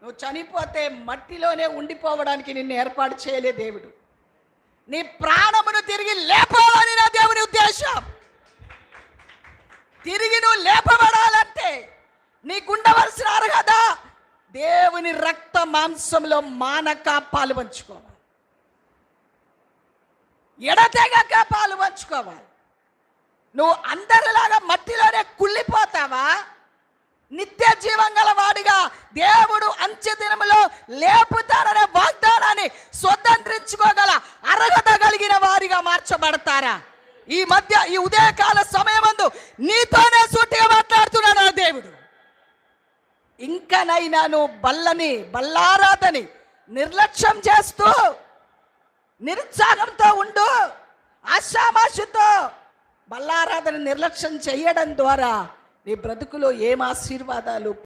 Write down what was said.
నువ్వు చనిపోతే మట్టిలోనే ఉండిపోవడానికి నిన్ను ఏర్పాటు చేయలే దేవుడు. నీ ప్రాణమును తిరిగి లేపాలని నా దేవుని ఉద్దేశం. తిరిగి నువ్వు లేపబడాలంటే నీకుండవలసిన అర్హత దేవుని రక్త మాంసంలో మానక పాలు పంచుకోవాలి, ఎడతెగక పాలు పంచుకోవాలి. నువ్వు అందరిలాగా మట్టిలోనే కుళ్ళిపోతావా? నిత్య జీవం గల వాడిగా దేవుడు అంత్య దినములో లేపుతారనే వాగ్దానాన్ని స్వతంత్రించుకోగల అర్హత కలిగిన వారిగా మార్చబడతారా? ఈ మధ్య ఈ ఉదయకాల సమయమందు నీతోనే సూటిగా మాట్లాడుతున్నాడు ఆ దేవుడు. ఇంకనైనా నువ్వు బల్లారాధని నిర్లక్ష్యం చేస్తూ నిరుత్సాహంతో ఉండు. ఆశామాషుతో బల్లారాధన నిర్లక్ష్యం చేయడం ద్వారా నీ బ్రతుకులో ఏం ఆశీర్వాదాలు